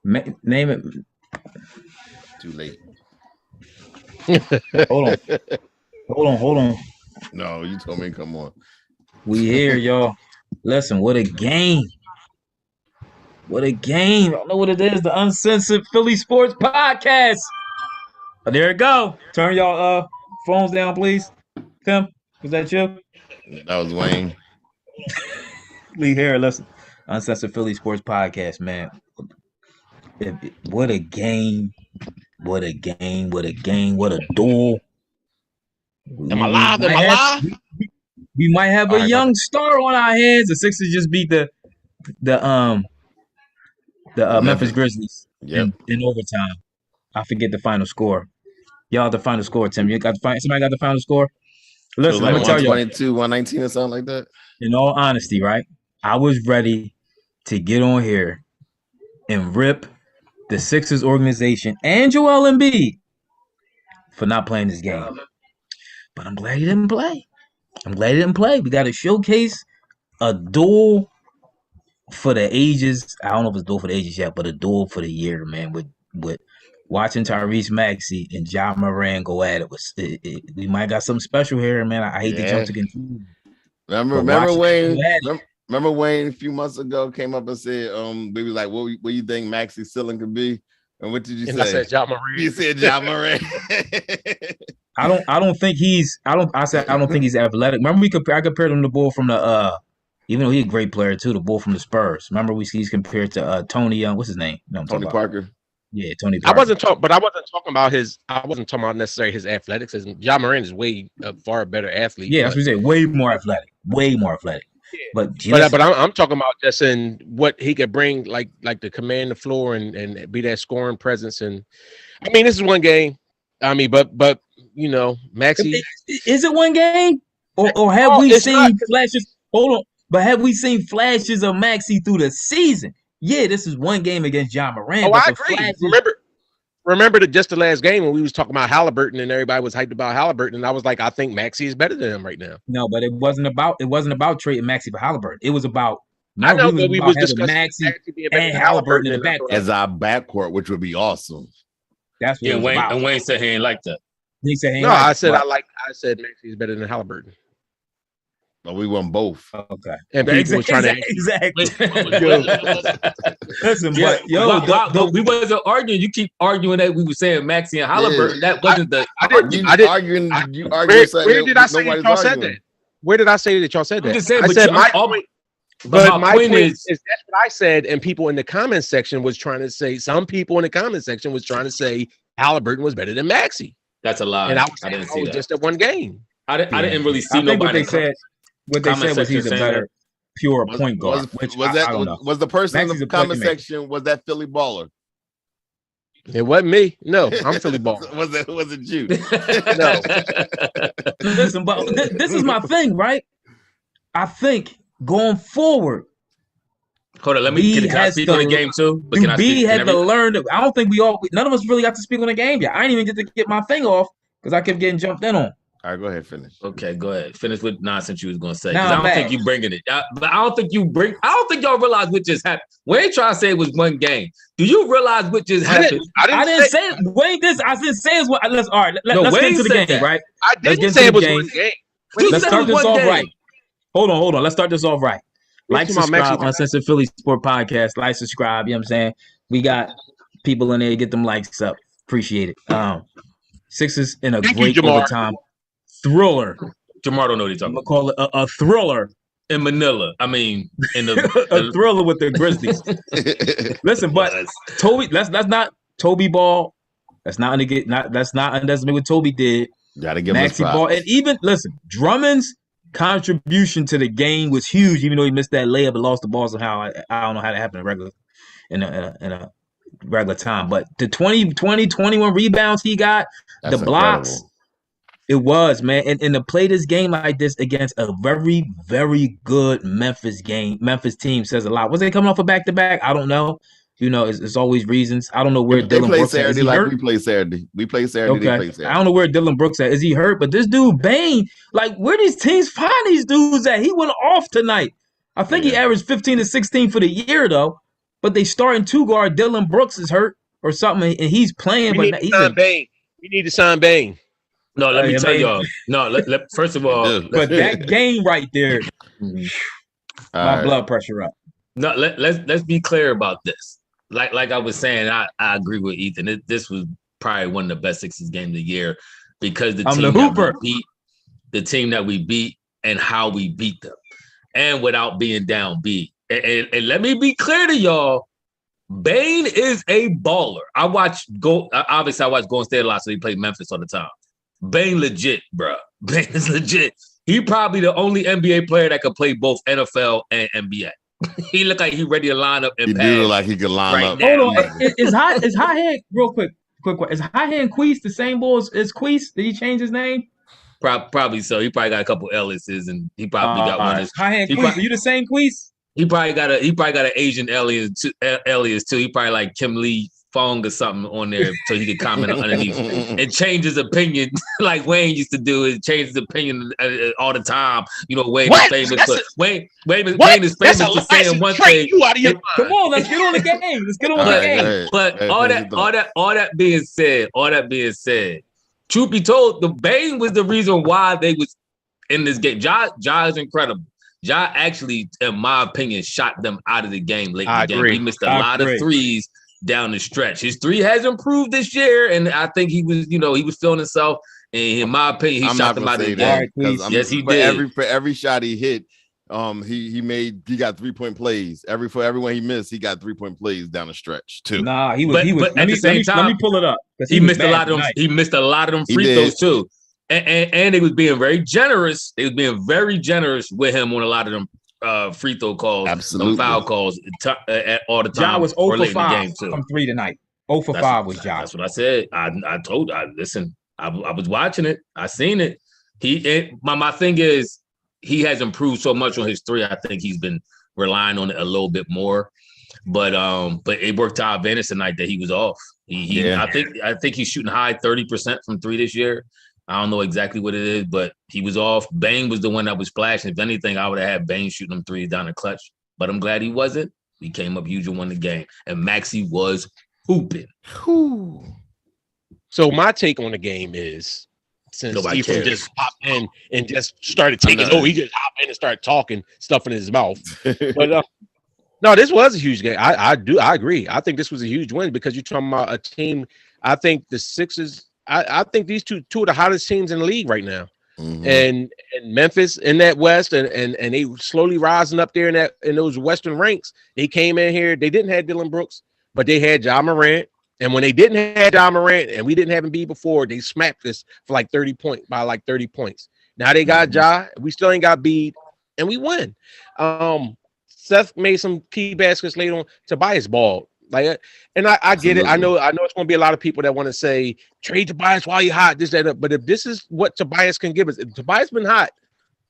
Name it. Too late. Hold on. No, you told me come on. We here, y'all. Listen, what a game. What a game. I don't know what it is. The Uncensored Philly Sports Podcast. Oh, there it go. Turn y'all phones down, please. Tim, was that you? That was Wayne. Lee here, listen. Uncensored Philly Sports Podcast, man. What a game. What a game. What a game. What a duel. Am I live? We might have a young star on our hands. The Sixers just beat the Memphis Grizzlies in overtime. I forget the final score. Y'all the final score, Tim. Somebody got the final score? Listen, like let me tell you. 122, 119 or something like that. In all honesty, right? I was ready to get on here and rip the Sixers organization and Joel Embiid for not playing this game. But I'm glad he didn't play. We got to showcase a duel for the ages. I don't know if it's duel for the ages yet, but a duel for the year, man. With watching Tyrese Maxey and Ja Morant go at it, we might got something special here, man. I hate to jump to conclusion. Remember Wayne a few months ago came up and said, we was like, what you think Maxey's ceiling could be? And what did you say? I said Ja Morant. You said Ja Morant. I don't think he's athletic. Remember I compared him to the bull from the even though he's a great player too, the bull from the Spurs. Remember he's compared to Tony what's his name? No, Tony Parker. Yeah, Tony Parker. I wasn't talking about necessarily his athleticism. Ja Morant is way far better athlete. Yeah, that's what you say. Way more athletic. Yeah. But I'm talking about just in what he could bring, like to command the floor and be that scoring presence. And I mean, this is one game. I mean, but you know, Maxey. Is it one game? Or have we seen flashes? Hold on. But have we seen flashes of Maxey through the season? Yeah, this is one game against Ja Morant. Oh, I agree. Remember just the last game when we was talking about Halliburton and everybody was hyped about Halliburton, and I was like, I think Maxey is better than him right now. No, but it wasn't about trading Maxey for Halliburton. It was about we was discussing Maxey and Halliburton in the backcourt as our backcourt, which would be awesome. That's what Wayne said he ain't like that. He said he I said Maxey is better than Halliburton. But we won both. Okay. And people were trying to exactly. Listen, yeah, but we wasn't arguing. You keep arguing that we were saying Maxey and Halliburton. Yeah. That wasn't Where did I say that y'all said that? Where did I say that y'all said that? I'm just saying, I said my point is that's what I said, and people in the comment section was trying to say. Some people in the comment section was trying to say Halliburton was better than Maxey. That's a lie. And I didn't see that. Just at one game. I didn't really see nobody. What they said was he's a better pure point guard. Was the person in the comment section, was that Philly baller? It wasn't me. No, I'm Philly baller. was it you? No. Listen, but this is my thing, right? I think going forward. Hold on, can I speak on the game too? But Embiid had to learn. I don't think none of us really got to speak on the game yet. I didn't even get to get my thing off because I kept getting jumped in on. All right, go ahead, finish. Okay, go ahead. Finish with nonsense you was gonna say. I don't think you bringing it. But I don't think y'all realize what just happened. We ain't trying to say it was one game. Do you realize what just happened? I didn't say it. Wait, I didn't say it was one. Let's get into the game, right? I didn't say it was one game. Let's start this off right. Hold on. Let's start this off right. Like, subscribe, Uncensored Philly Sport Podcast. Like, subscribe. You know what I'm saying? We got people in there. Get them likes up. Appreciate it. Sixers in a great overtime thriller. Jamar don't know what he's talking about. Call it a thriller in Manila. I mean, in the a thriller with the Grizzlies. Listen, but Toby, that's not Toby ball. That's not underestimate what Toby did. Gotta give Maxey ball, and even listen, Drummond's contribution to the game was huge. Even though he missed that layup and lost the ball somehow, I don't know how that happened in a regular time. But the 21 rebounds he got, that's the blocks. Incredible. It was, man. And to play this game like this against a very, very good Memphis team says a lot. Was they coming off a back-to-back? I don't know. You know, it's always reasons. I don't know where Dylan Brooks is. Saturday like we play Saturday. We play Saturday. Okay. They play Saturday. I don't know where Dylan Brooks at. Is he hurt? But this dude, Bane, like, where these teams find these dudes at? He went off tonight. I think he averaged 15 to 16 for the year, though. but they starting two guard Dylan Brooks is hurt or something, and he's playing. We But need to sign Bane. No, let me tell y'all. No, first of all, but that game right there, my blood pressure up. No, let's be clear about this. Like I was saying, I agree with Ethan. This was probably one of the best Sixers games of the year because the team that we beat and how we beat them, and without being down beat. And let me be clear to y'all, Bane is a baller. Obviously I watch Golden State a lot, so he played Memphis all the time. Bane legit, bro. Bane is legit. He probably the only NBA player that could play both NFL and NBA. He looked like he ready to line up and pass. He do look like he could line up. Hold on, is hot hand real quick? Is hot hand Queese the same ball as Queese? Did he change his name? Probably so. He probably got a couple Ellises, and he probably got one. Hot hand Queese. Are you the same Queese? He probably got an Asian alias too. He probably like Kim Lee Fong or something on there so he could comment underneath and change his opinion like Wayne used to do. It change his opinion all the time. You know, Wayne is famous, but Wayne is famous for saying one thing. Come on, let's get on the game. Let's get on the game. But all that being said, truth be told, the Bane was the reason why they was in this game. Ja is incredible. Ja actually, in my opinion, shot them out of the game late in the game. He missed a lot of threes down the stretch. His three has improved this year, and I think he was feeling himself. And in my opinion, he shot them out of the game. Yes, he did. For every shot he hit, he got 3-point plays. For everyone he missed, he got 3-point plays down the stretch too. Nah, he was. But at the same time, let me pull it up. He missed a lot of them. He missed a lot of them free throws too. And they was being very generous. They was being very generous with him on a lot of them free throw calls, absolutely, foul calls all the time. Ja was 0 for 5 from 3 tonight. 0 for 5 was Ja. That's what I said. Listen, I was watching it. I seen it. My thing is he has improved so much on his three. I think he's been relying on it a little bit more. But it worked to our advantage tonight that he was off. I think he's shooting high 30% from three this year. I don't know exactly what it is, but he was off. Bane was the one that was flashing. If anything, I would have had Bane shooting them threes down the clutch. But I'm glad he wasn't. He came up huge and won the game. And Maxey was hooping. So my take on the game is, since Ethan just hopped in and just started taking he just hopped in and started talking stuff in his mouth. But no, this was a huge game. I agree. I think this was a huge win because you're talking about a team. I think the Sixers. I think these two of the hottest teams in the league right now, and Memphis in that West, and they slowly rising up there in those Western ranks. They came in here. They didn't have Dylan Brooks, but they had Ja Morant. And when they didn't have Ja Morant, and we didn't have Embiid before, they smacked us for like 30 points. Now they got Ja. We still ain't got Embiid, and we win. Seth made some key baskets late on. Tobias balled. And I get it. I know it's going to be a lot of people that want to say trade Tobias while you're hot, this, that. But if this is what Tobias can give us, if Tobias been hot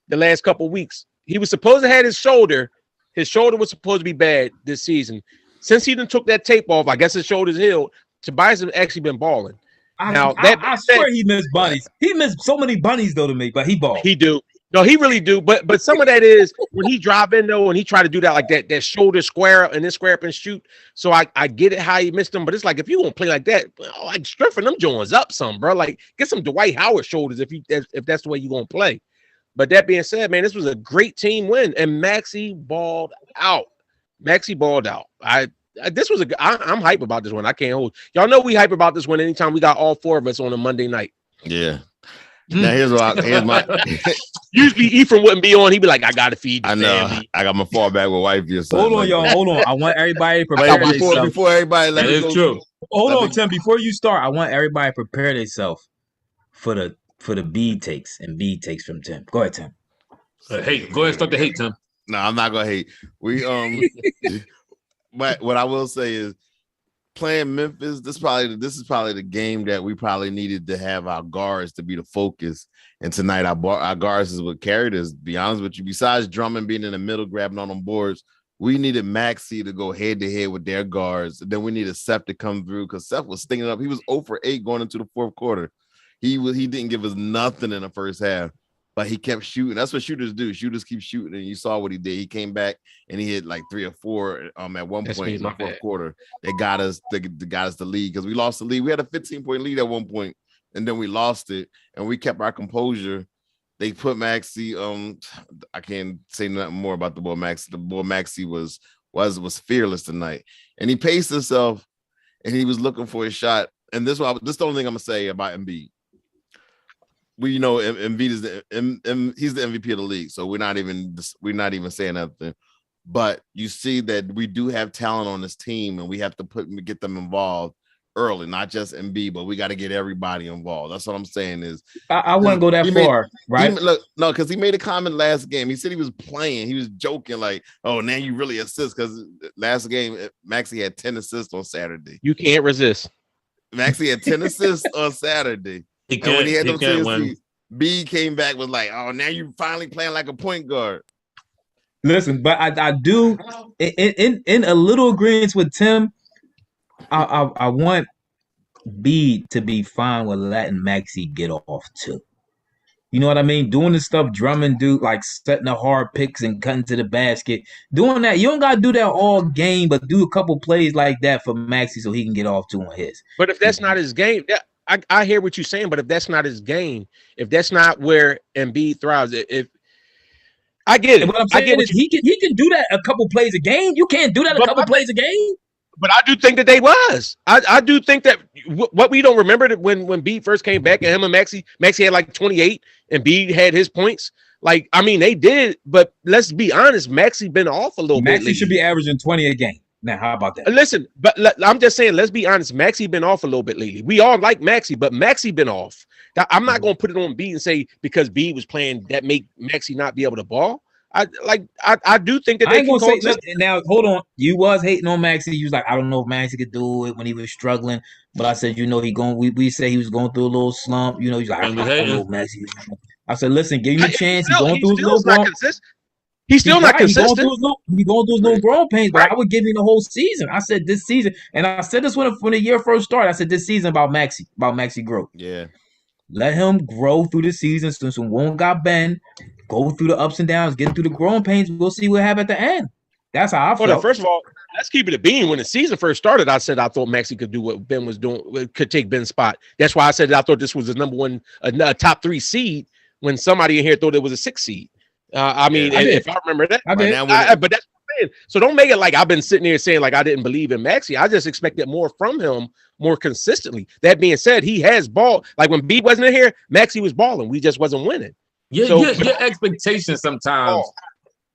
the last couple of weeks, he was supposed to have his shoulder. His shoulder was supposed to be bad this season. Since he done took that tape off, I guess his shoulder's healed. Tobias has actually been balling. I swear he missed bunnies. He missed so many bunnies though to me, but he balled. He do. No, he really do. But some of that is when he drive in though, and he try to do that like that shoulder square up and then square up and shoot. So I get it how he missed them, but it's like if you won't play like that, like strengthen them joints up some, bro. Like get some Dwight Howard shoulders if that's the way you gonna play. But that being said, man, this was a great team win, and Maxey balled out. I'm hype about this one. I can't hold. Y'all know we hype about this one anytime we got all four of us on a Monday night. Yeah. Now here's my usually Ephraim wouldn't be on. He'd be like, I gotta feed the family. I got my fallback with wifey or something. Hold on, y'all. Hold on. I want everybody to prepare themselves. Before everybody let me go. True. Hold on, Tim. Before you start, I want everybody to prepare themselves for the B takes and B takes from Tim. Go ahead, Tim. Hey, go ahead and start the hate, Tim. No, I'm not gonna hate. But what I will say is playing Memphis, this is probably the game that we probably needed to have our guards to be the focus. And tonight our guards is what carried us, to be honest with you. Besides Drummond being in the middle, grabbing on them boards, we needed Maxey to go head-to-head with their guards. Then we needed Seth to come through because Seth was stinging up. He was 0 for 8 going into the fourth quarter. He didn't give us nothing in the first half. but he kept shooting. That's what shooters do. Shooters keep shooting, and you saw what he did. He came back and he hit like 3 or 4 at one point in the fourth quarter. They got us the lead because we lost the lead. We had a 15-point lead at one point, and then we lost it, and we kept our composure. They put Maxey. I can't say nothing more about the boy Maxey. The boy Maxey was fearless tonight, and he paced himself, and he was looking for a shot. And this is the only thing I'm gonna say about Embiid. We know Embiid is he's the MVP of the league, so we're not even saying nothing. But you see that we do have talent on this team, and we have to get them involved early, not just Embiid, but we got to get everybody involved. That's what I'm saying. Is I wouldn't go that far, right? No, because he made a comment last game. He said he was playing. He was joking like, "Oh, now you really assist." Because last game, Maxey had 10 assists on Saturday. You can't resist. Maxey had 10 assists on Saturday. And when he had those CSCs, B came back was like, "Oh, now you finally playing like a point guard." Listen, but I do in a little agreement with Tim. I want B to be fine with letting Maxey get off too. You know what I mean? Doing the stuff Drummond do, like setting the hard picks and cutting to the basket. Doing that, you don't gotta do that all game, but do a couple plays like that for Maxey so he can get off too on his. But if that's not his game, I hear what you're saying. But if that's not his game, if that's not where Embiid thrives, if I get it, what I'm saying is he can do that a couple plays a game. You can't do that a couple plays a game. But I do think that they was. I do think that what we don't remember that when B first came back and him and Maxey had like 28 and B had his points. Like, I mean, they did, but let's be honest, Maxey been off a little bit. Maxey should be averaging 20 a game. Now, how about that? Listen, but I'm just saying, let's be honest, Maxey been off a little bit lately. We all like Maxey, but Maxey been off. I'm not going to put it on B and say because B was playing that make Maxey not be able to ball. I do think that I ain't gonna say now. Hold on, you was hating on Maxey. You was like, I don't know if Maxey could do it when he was struggling. But I said, you know, we said he was going through a little slump. You know, he's like, I don't know Maxey. I said, listen, give him a chance. He's going through his little growing. He's still not consistent. He's going through his little growing pains. But I would give him the whole season. I said this season, and I said this when the year first started. I said this season about Maxey growth. Yeah. Let him grow through the season since we won't got Ben. Go through the ups and downs, get through the growing pains. We'll see what happens at the end. That's how I feel. Well, first of all, let's keep it a bean. When the season first started, I said I thought Maxey could do what Ben was doing, could take Ben's spot. That's why I said I thought this was the number one, a top 3 seed. When somebody in here thought it was a 6th seed. I mean, if I remember that, but that's what I'm saying. So don't make it like I've been sitting here saying like I didn't believe in Maxey. I just expected more from him, more consistently. That being said, he has balled. Like when B wasn't in here, Maxey was balling. We just wasn't winning. Yeah, so, your expectations sometimes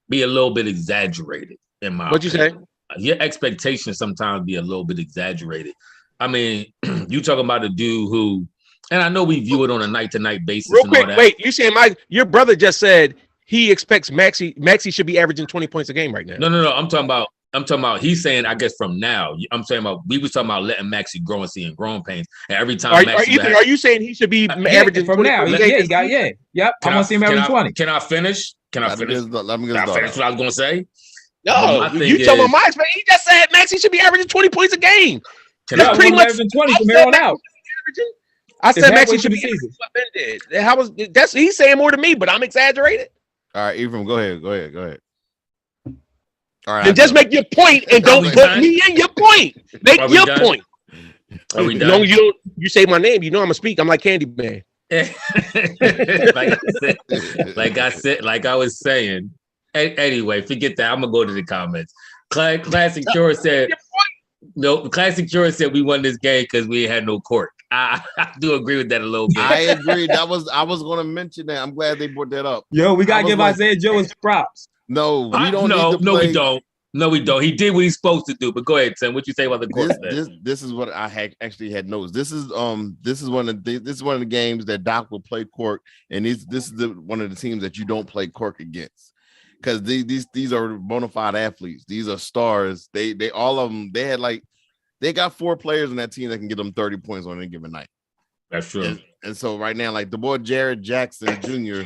be a little bit exaggerated. In my what'd you say? Your expectations sometimes be a little bit exaggerated. I mean, you talking about a dude who, and I know we view it on a night-to-night basis. Real quick, wait, you saying your brother just said he expects Maxey should be averaging 20 points a game right now. No. I'm talking about he's saying, I guess from now. I'm saying about we was talking about letting Maxey grow and seeing growing pains. And every time are you saying he should be averaging from now? Yep. I want to see him averaging 20. Can I finish? Let me finish what I was gonna say? No, you talking about my expectation. He just said Maxey should be averaging 20 points a game. That's pretty much averaging 20 from here on out. I said Maxey should be averaging what Ben did. He's saying more than me, but I'm exaggerated. All right, Ephraim, go ahead. All right. Then just make your point and don't put me in your point. Make your point. Are we done? As long as you say my name, you know I'm gonna speak. I'm like Candyman. like I was saying. Anyway, forget that. I'm gonna go to the comments. Classic Cure said, "No." Classic Cure said we won this game because we had no court. I do agree with that a little bit. I agree. I was going to mention that. I'm glad they brought that up. Yo, we gotta give Isaiah Joe his props. No, we don't. No, we don't. He did what he's supposed to do. But go ahead, Sam. What you say about the court? This is what I actually had notes. This is one of the games that Doc will play Cork, and this is one of the teams that you don't play Cork against, because these are bona fide athletes. These are stars. They all of them. They got 4 players in that team that can get them 30 points on any given night. That's true. And so right now, like the boy Jaren Jackson Jr.,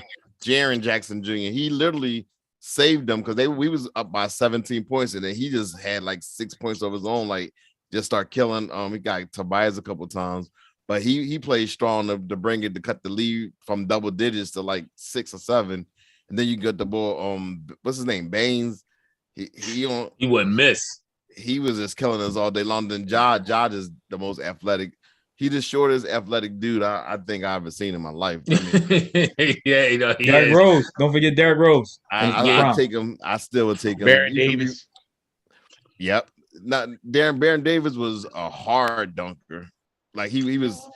he literally saved them because we was up by 17 points, and then he just had like 6 points of his own, like just start killing. He got Tobias a couple times, but he played strong to bring it to cut the lead from double digits to like 6 or 7, and then you got the boy what's his name, Baines. He wouldn't miss. He was just killing us all day long. Then Ja is the most athletic. He the shortest athletic dude I think I've ever seen in my life. I mean, yeah, you know, Derrick Rose. Don't forget Derrick Rose. I take him. I still would take him. Baron Davis. Yep. Not Baron Davis was a hard dunker. Like he was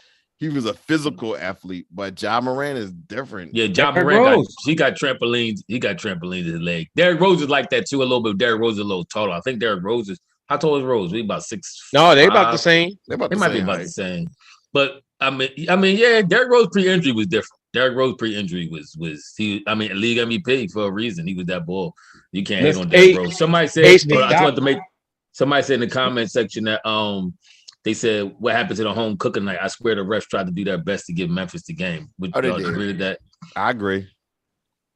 a physical athlete, but Ja Morant is different. Yeah, Ja Morant got trampolines. He got trampolines in his leg. Derrick Rose is like that too a little bit. Derrick Rose is a little taller. I think Derrick Rose is. How tall is Rose? We about 6'5". No, they about the same. They might be about the same. But I mean, yeah, Derrick Rose pre-injury was different. Derrick Rose pre-injury was he. I mean, league MVP for a reason. He was that bull. You can't hate on Derrick Rose. Somebody said. I just want to make. Somebody said in the comment section that they said what happened to the home cooking night. I swear the refs tried to do their best to give Memphis the game. Would y'all agree with that? I agree.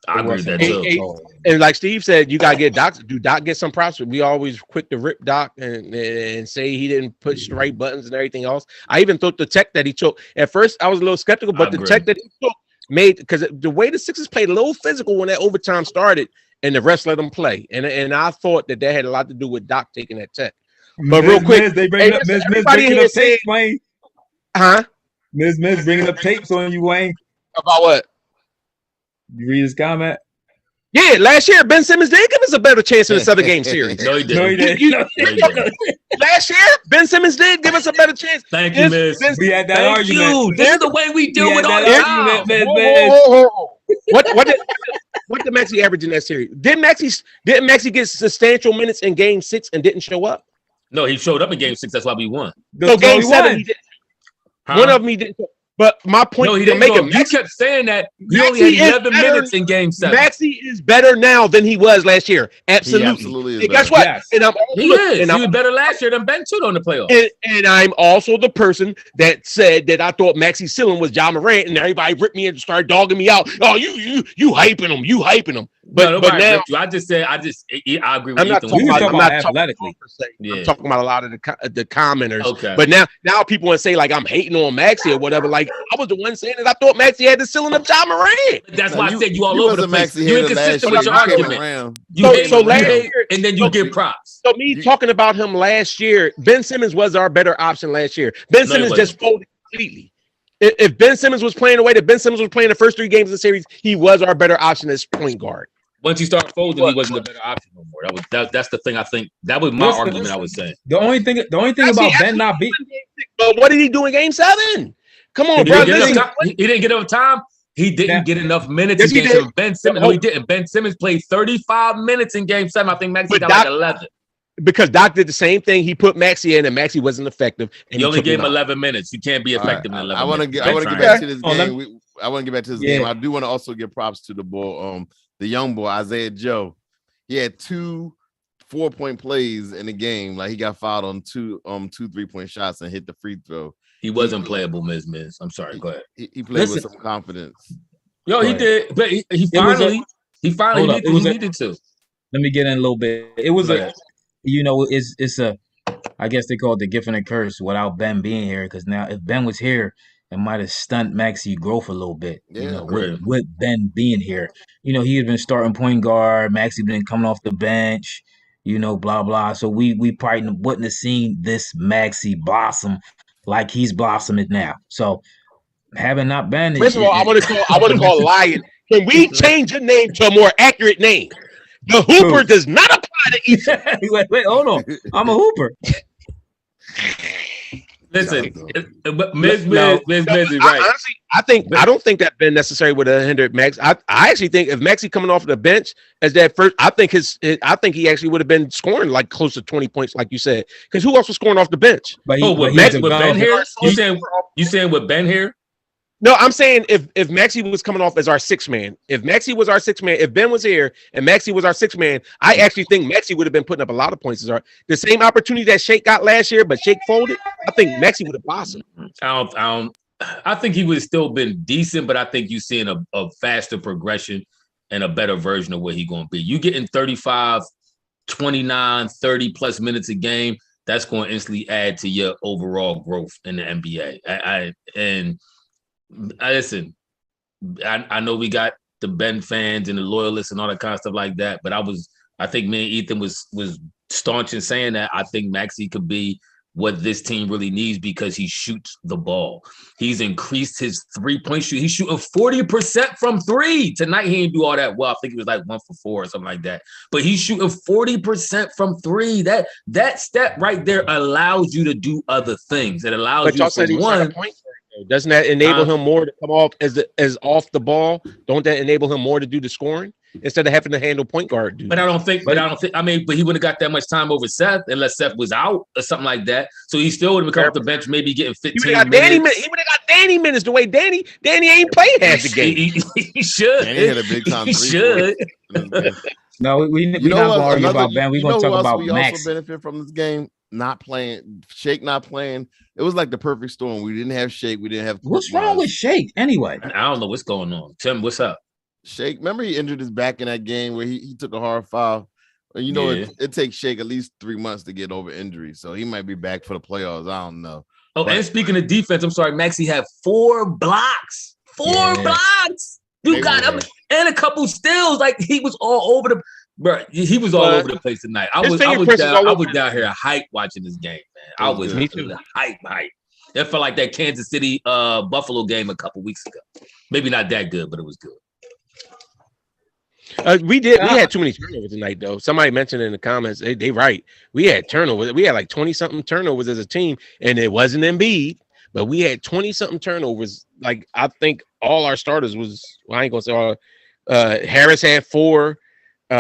I agree with that too. And like Steve said, you gotta get Doc. Do Doc get some props? We always quick to rip Doc and say he didn't push the right buttons and everything else. I even thought the tech that he took at first, I was a little skeptical, but the tech that he took made because the way the Sixers played a little physical when that overtime started, and the refs let them play. And I thought that had a lot to do with Doc taking that tech. But real quick, they bring up Miz bringing up tapes, Wayne. Huh? Miz bringing up tapes on you, Wayne. About what? You read his comment? Yeah, last year Ben Simmons did give us a better chance in the 7-game series. No, he didn't. Last year, Ben Simmons did give us a better chance. Thank you, Miz. We had that argument. This is the way we deal with our argument, What did Maxey average in that series? Didn't Maxey get substantial minutes in Game 6 and didn't show up? No, he showed up in Game 6. That's why we won. So Game 7, he did. One of them he didn't. But my point, no, he didn't make him. You kept saying that he only had 11 minutes in Game 7. Maxey is better now than he was last year. Absolutely. He absolutely is. And guess what? Yes. And he was better last year than Ben too on the playoffs. And I'm also the person that said that I thought Maxey's ceiling was Ja Morant, and everybody ripped me and started dogging me out. Oh, you hyping him. You hyping him. But now, I agree with I'm you. not talking about athletically. I'm talking about a lot of the commenters. Okay. But now people want to say like I'm hating on Maxey or whatever. Like I was the one saying that I thought Maxey had the ceiling of Ja Morant. That's why I said you all over the place. You inconsistent with your argument. So last year, and then you give props. So me talking about him last year, Ben Simmons was our better option last year. Ben Simmons just folded completely. If Ben Simmons was playing the way that Ben Simmons was playing the first 3 games of the series, he was our better option as point guard. Once he started folding, he wasn't a better option no more. That's the thing. I think that was my argument. I was saying the only thing about Ben not being. But what did he do in Game 7? Come on, bro. He didn't get enough time. He didn't get enough minutes in Game 7. Ben Simmons, no, he didn't. Ben Simmons played 35 minutes in Game 7. I think Maxey got like 11. Because Doc did the same thing. He put Maxey in, and Maxey wasn't effective. And he only gave him 11 minutes. You can't be effective in 11 minutes. I want to get back to this game. I want to get back to this game. I do want to also give props to the boy, the young boy, Isaiah Joe. He had 2 4-point plays in the game. Like he got fouled on 2 3-point shots and hit the free throw. He wasn't playable, Miz. I'm sorry. Go ahead. He played with some confidence. Yo, he did. But he finally needed to. Let me get in a little bit. It was it's a, I guess they call it the gift and a curse without Ben being here. Because now if Ben was here, it might have stunned Maxey growth a little bit. With Ben being here. He had been starting point guard. Maxey been coming off the bench. Blah blah. So we probably wouldn't have seen this Maxey blossom like he's blossoming now. So having not been, first of all, I want to call Lion. Can we change your name to a more accurate name? The Hooper does not apply to Ethan. Wait, hold on. I'm a Hooper. Listen, Miz is right. Honestly, I don't think that Ben necessarily would have hindered Max. I actually think if Maxey coming off the bench as that first, I think he actually would have been scoring like close to 20 points, like you said. Because who else was scoring off the bench? With Ben here? You saying with Ben here? No, I'm saying if Maxey was coming off as our 6th man, if Maxey was our 6th man, if Ben was here and Maxey was our 6th man, I actually think Maxey would have been putting up a lot of points. The same opportunity that Shake got last year, but Shake folded. I think Maxey would have blossomed. I think he would have still been decent, but I think you're seeing a faster progression and a better version of what he's going to be. You getting 35, 29, 30 plus minutes a game. that's going to instantly add to your overall growth in the NBA. Listen, I know we got the Ben fans and the loyalists and all that kind of stuff like that, but I think me and Ethan was staunch in saying that I think Maxey could be what this team really needs because he shoots the ball. He's increased his 3-point shoot. He's shooting 40% from three. Tonight, he didn't do all that well. I think he was like 1 for 4 or something like that. But he's shooting 40% from three. That step right there allows you to do other things. It allows but you y'all said he was one. a point guard. Doesn't that enable him more to come off as off the ball? Don't that enable him more to do the scoring instead of having to handle point guard dude? But I don't think. But he wouldn't have got that much time over Seth unless Seth was out or something like that. So he still would have come off the bench, maybe getting 15 minutes. He would have got Danny minutes the way Danny ain't played half the game. He should. Danny had a big time. He should. No, we're not going to argue about Ben. We're going to talk about Max. We also benefit from this game. Not playing, Shake not playing. It was like the perfect storm. We didn't have Shake. We didn't have. What's wrong with Shake anyway? I don't know what's going on. Tim, what's up? Shake, remember he injured his back in that game where he took a hard foul. You know, it takes Shake at least 3 months to get over injury, so he might be back for the playoffs. I don't know. Oh, and speaking of defense, I'm sorry, Maxey had 4 blocks. 4 blocks. You got him and a couple steals. Like he was all over the. Bro, he was all over the place tonight. I was down here hype watching this game, man. I was hype. It felt like that Kansas City Buffalo game a couple weeks ago. Maybe not that good, but it was good. We had too many turnovers tonight, though. Somebody mentioned in the comments, they right. We had turnovers. We had like 20-something turnovers as a team, and it wasn't Embiid, but we had 20-something turnovers. Like I think all our starters was. Well, I ain't gonna say all. Harris had 4.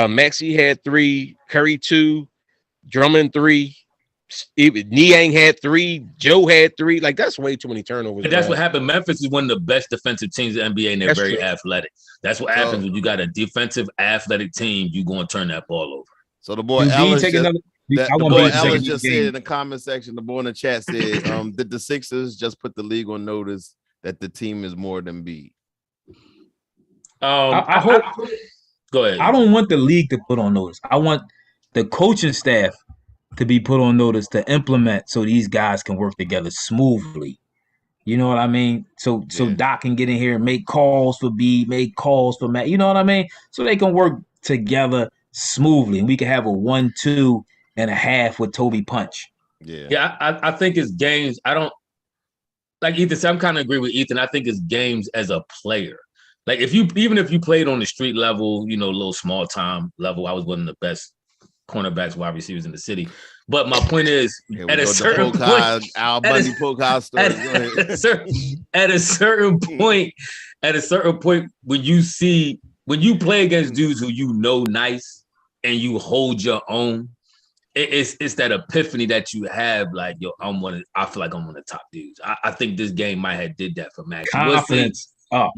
Maxey had 3, Curry 2, Drummond 3, Niang had 3, Joe had 3. Like that's way too many turnovers. And that's what happened. Memphis is one of the best defensive teams in the NBA, and they're very athletic. That's what happens when you got a defensive, athletic team. You're going to turn that ball over. So the boy Ellis just said in the comment section. The boy in the chat said, "Did the Sixers just put the league on notice that the team is more than Embiid?" I hope. Go ahead. I don't want the league to put on notice. I want the coaching staff to be put on notice to implement so these guys can work together smoothly. You know what I mean? So Doc can get in here and make calls for B, make calls for Matt. You know what I mean? So they can work together smoothly, and we can have a 1-2.5 with Toby Punch. Yeah. I think it's games. I don't like Ethan. So I'm kind of agree with Ethan. I think it's games as a player. Like even if you played on the street level, you know, little small time level, I was one of the best cornerbacks, wide receivers in the city. But my point is, at a certain point, at a certain point, when you play against dudes who you know nice and you hold your own, it's that epiphany that you have. Like, yo, I feel like I'm one of the top dudes. I think this game might have did that for Max. Confidence.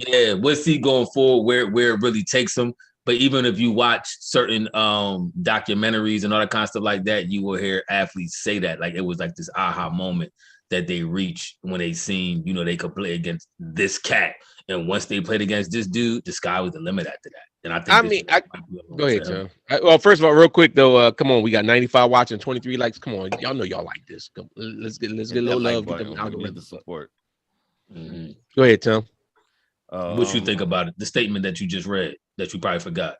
We'll see going forward where it really takes him. But even if you watch certain documentaries and all that kind of stuff like that, you will hear athletes say that. Like it was like this aha moment that they reached when they seen, you know, they could play against this cat. And once they played against this dude, the sky was the limit after that. And I think go ahead, John. Well, first of all, real quick though, come on, we got 95 watching, 23 likes. Come on, y'all know y'all like this. Let's get a little love. Get the support. Mm-hmm. Go ahead, Tim. What you think about it? The statement that you just read that you probably forgot.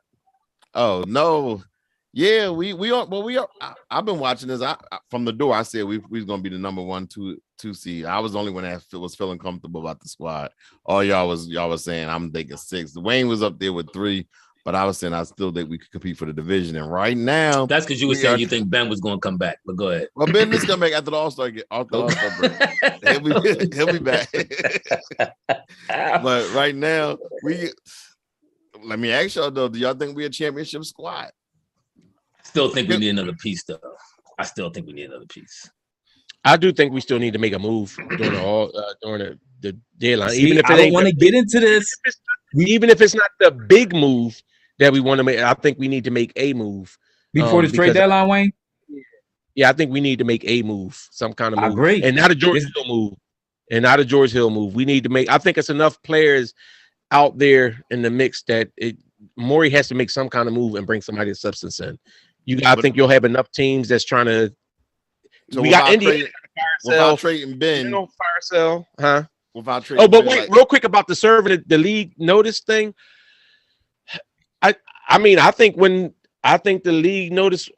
Oh no, yeah, we are. Well, we are. I've been watching this. From the door, I said we was gonna be the number 1, 2 seed. I was the only one that was feeling comfortable about the squad. All y'all was saying I'm thinking 6. Wayne was up there with 3, but I was saying I still think we could compete for the division. And right now, that's because you were saying you think Ben was going to come back. But go ahead. Well, Ben is coming back after the All-Star break. He'll be back. But right now, let me ask y'all though, do y'all think we're a championship squad? Still think we need another piece though. I still think we need another piece. I do think we still need to make a move during the deadline. See, even if I don't want to get into this, even if it's not the big move that we want to make, I think we need to make a move before the trade deadline, Wayne. Yeah, I think we need to make a move, some kind of move. I agree. And not a George Hill move. We need to make. I think it's enough players out there in the mix that Morey has to make some kind of move and bring somebody of substance in. I think you'll have enough teams that's trying to So we got Indiana without trading Ben. Fire sale, huh? Without trading. Oh, but wait, real quick about the serving the league notice thing. I mean, I think the league notice.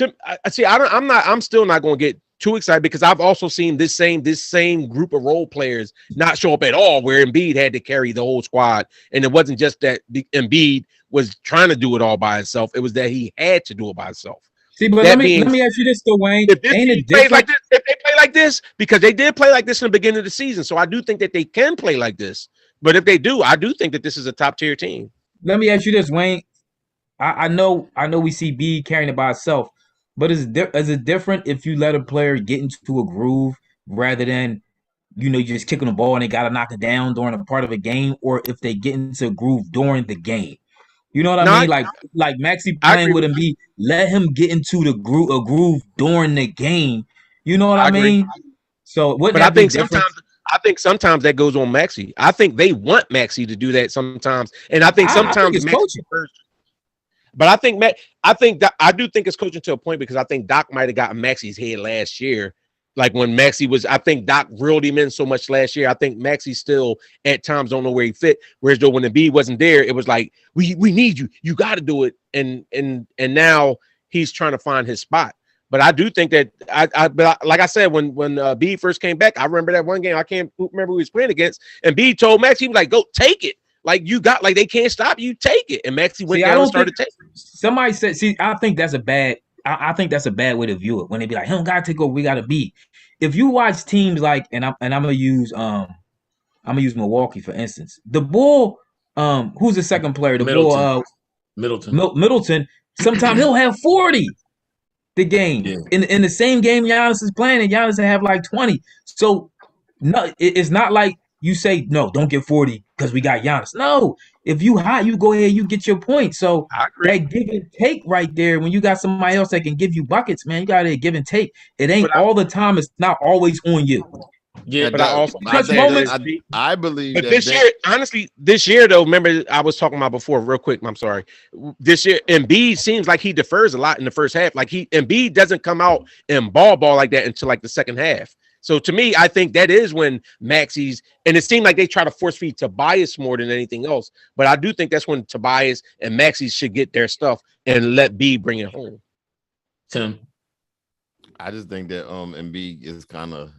I'm still not going to get too excited because I've also seen this same group of role players not show up at all, where Embiid had to carry the whole squad, and it wasn't just that Embiid was trying to do it all by himself; it was that he had to do it by himself. See, but let me ask you this, though, Wayne. If they play like this, because they did play like this in the beginning of the season, so I do think that they can play like this. But if they do, I do think that this is a top tier team. Let me ask you this, Wayne. I know we see B carrying it by itself, but is it different if you let a player get into a groove rather than you just kicking the ball and they got to knock it down during a part of a game, or if they get into a groove during the game? You know what I mean? Like Maxey playing with Embiid, let him get into the groove during the game. You know what I mean? So but I think sometimes that goes on Maxey. I think they want Maxey to do that sometimes, and I think sometimes it's coaching. But I do think it's coaching to a point because I think Doc might have gotten Maxey's head last year. Like when Maxey was, I think Doc reeled him in so much last year. I think Maxey still at times don't know where he fit. Whereas though when the B wasn't there, it was like, we need you. You got to do it. And now he's trying to find his spot. But I do think that but like I said, when B first came back, I remember that one game. I can't remember who he was playing against. And B told Maxey, he was like, go take it. Like they can't stop you. Take it. And Maxey went down and started taking it. Somebody said, I think that's a bad way to view it when they be like, he don't gotta take over, we gotta be. If you watch teams like, and I'm gonna use Milwaukee for instance. The Bull, who's the second player? The Bull, Middleton. Sometimes he'll have 40 the game. Yeah. In the same game Giannis is playing, and Giannis will have like 20. So no, it's not like you say, no, don't get 40 because we got Giannis. No, if you hot, you go ahead, you get your point. So that give and take right there, when you got somebody else that can give you buckets, man, you got to give and take. It ain't all the time. It's not always on you. Yeah, but I believe but this year, though, remember I was talking about before, real quick. I'm sorry. This year, Embiid seems like he defers a lot in the first half. Like Embiid doesn't come out and ball like that until like the second half. So to me, I think that is when Maxey's, and it seemed like they try to force feed Tobias more than anything else. But I do think that's when Tobias and Maxey should get their stuff and let B bring it home. Tim, I just think that Embiid is kind of,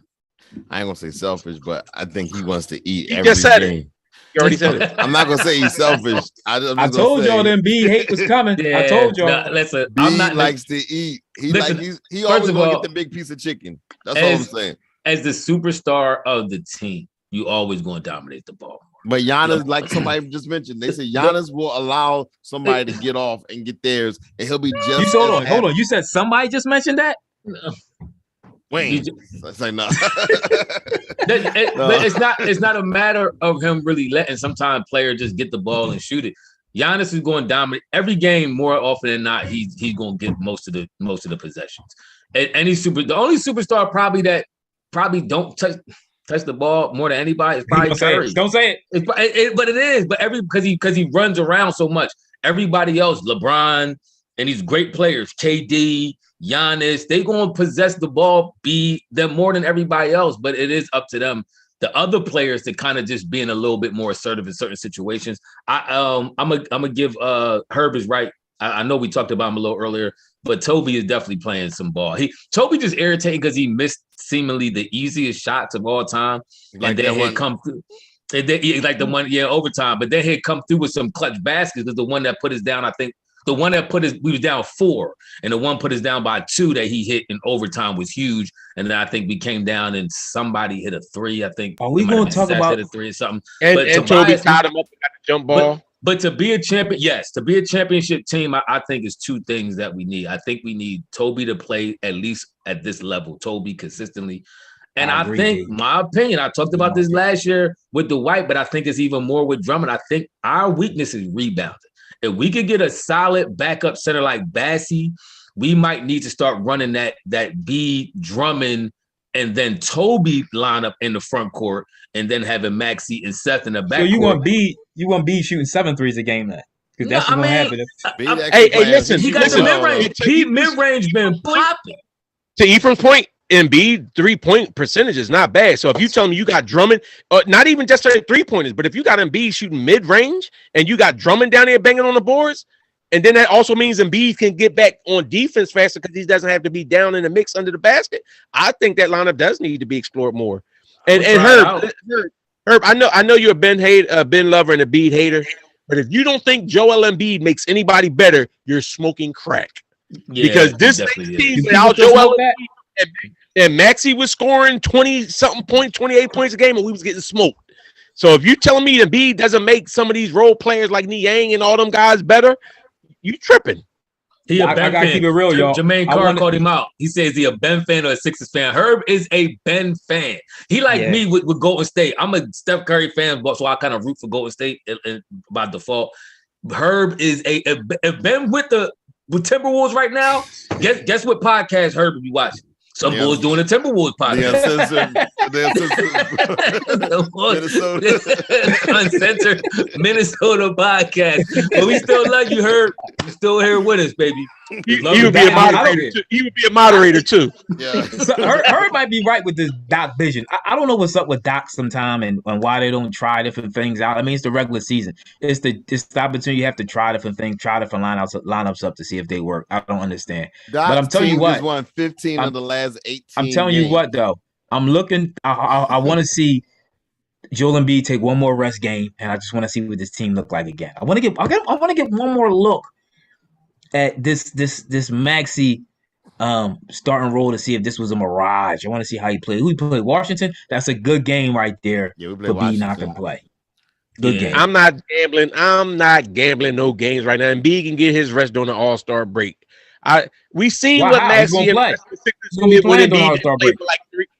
I ain't gonna say selfish, but I think he wants to eat every game. You already said it. I'm not gonna say he's selfish. I told y'all that Embiid hate was coming. Yeah, I told y'all. Listen, Embiid likes to eat. He always gonna get the big piece of chicken. That's all I'm saying. As the superstar of the team, you always going to dominate the ball. But Giannis, like somebody just mentioned, they say Giannis will allow somebody to get off and get theirs, and he'll be just. Hold on. You said somebody just mentioned that? No. Wayne, say no. But it's not a matter of him really letting sometimes player just get the ball and shoot it. Giannis is going to dominate every game more often than not. He's going to get most of the possessions. And the only superstar probably don't touch the ball more than anybody is probably Curry. Don't say it. But it is. But because he runs around so much. Everybody else, LeBron and these great players, KD, Giannis, they going to possess the ball, be them more than everybody else. But it is up to them, the other players, to kind of just being a little bit more assertive in certain situations. I'm gonna give Herb is right. I know we talked about him a little earlier, but Toby is definitely playing some ball. Toby just irritating because he missed seemingly the easiest shots of all time, like and then he'd come through. And then, like the one, overtime. But then he'd come through with some clutch baskets. Because the one that put us down, I think, the one that we was down 4, and the one put us down by 2 that he hit in overtime was huge. And then I think we came down and somebody hit a 3. I think. Are we going to talk about hit a 3 or something? And Toby tied him up and got the jump ball. But to be a champion, yes, to be a championship team, I think is 2 things that we need. I think we need Toby to play at least at this level, Toby consistently. And I think, my opinion, I talked about this last year with Dwight, but I think it's even more with Drummond. I think our weakness is rebounding. If we could get a solid backup center like Bassey, we might need to start running that B Drummond and then Toby lineup in the front court, and then having Maxey and Seth in the back. So you want B shooting 7 threes a game then? Because that's what's gonna happen. Hey, listen, he got the mid range. Mid range been popping. to Ephraim's point, Embiid 3-point percentage is not bad. So if you tell me you got Drummond, not even just 3-pointers, but if you got Embiid shooting mid-range and you got Drummond down there banging on the boards, and then that also means Embiid can get back on defense faster because he doesn't have to be down in the mix under the basket. I think that lineup does need to be explored more. And Herb, I know you're a Ben lover and a Embiid hater, but if you don't think Joel Embiid makes anybody better, you're smoking crack. Yeah, because this team without Joel Embiid and Maxey was scoring 20-something points, 28 points a game, and we was getting smoked. So if you're telling me Embiid doesn't make some of these role players like Niang and all them guys better, you tripping. I gotta keep it real, y'all. Jermaine Carr called him out. He says he a Ben fan or a Sixers fan. Herb is a Ben fan. He like me with Golden State. I'm a Steph Curry fan, so I kind of root for Golden State by default. Herb is a Ben with Timberwolves right now. Guess what podcast Herb will be watching? Some boys doing a Timberwolves podcast. Uncensored Minnesota podcast. But we still love you, Herb. You still here with us, baby. You would be a moderator too. You would be a moderator too. Yeah. So Herb might be right with this Doc vision. I don't know what's up with Doc sometime and why they don't try different things out. I mean, it's the regular season. It's the opportunity you have to try different things, try different lineups up to see if they work. I don't understand. Doc's but I'm telling you what, just won 15 of the last 18. I'm telling you what though. I'm looking. I want to see Joel Embiid take one more rest game, and I just want to see what this team look like again. I want to get one more look at this Maxey starting role to see if this was a mirage. I want to see how he played. Who he played? Washington. That's a good game right there. Yeah, we play for Washington. Embiid not to play. Good game. I'm not gambling no games right now. Embiid can get his rest during the All-Star break. We seen what Maxey and did when Embiid played for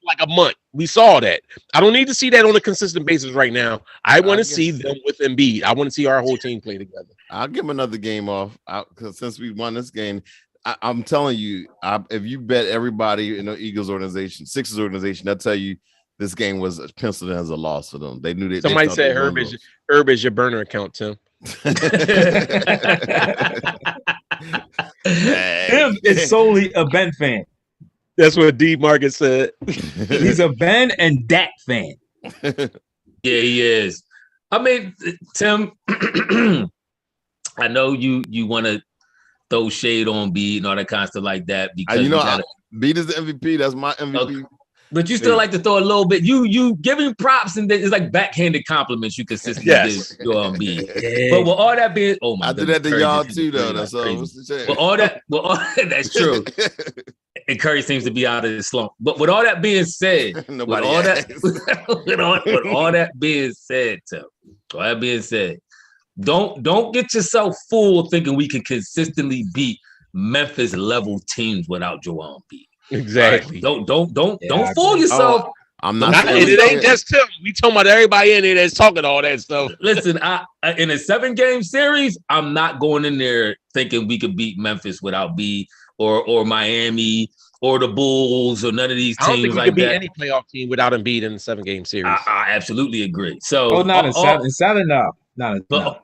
like a month. We saw that. I don't need to see that on a consistent basis right now. I want to see them with Embiid. I want to see our whole team play together. I'll give him another game off because since we won this game, I'm telling you, if you bet everybody in the Eagles organization, Sixers organization, I'll tell you this game was penciled in as a loss for them. They knew that. Somebody said Herb is your burner account, Tim. Tim is solely a Ben fan. That's what D Marcus said. He's a Ben and Dak fan. Yeah, he is. I mean, Tim, I know you want to throw shade on Embiid and all that kind of stuff like that because Embiid is the MVP. That's my MVP. Okay. But you still like to throw a little bit. You giving props and it's like backhanded compliments. You consistently give your Embiid. Yeah. But with all that being, I did that to y'all too, though. That's all. But all that, that's true. And Curry seems to be out of the slump. But with all that being said, Tim, all that being said, don't get yourself fooled thinking we can consistently beat Memphis level teams without Joel Embiid. Exactly. Right. Don't fool yourself. I'm not. It ain't just Tim. We talking about everybody in there that's talking all that stuff. Listen, in a 7-game series, I'm not going in there thinking we could beat Memphis without B or Miami or the Bulls or none of these teams I don't think we like could beat that. any playoff team without Embiid in a 7-game series. I absolutely agree. So, not in seven. In seven, no. But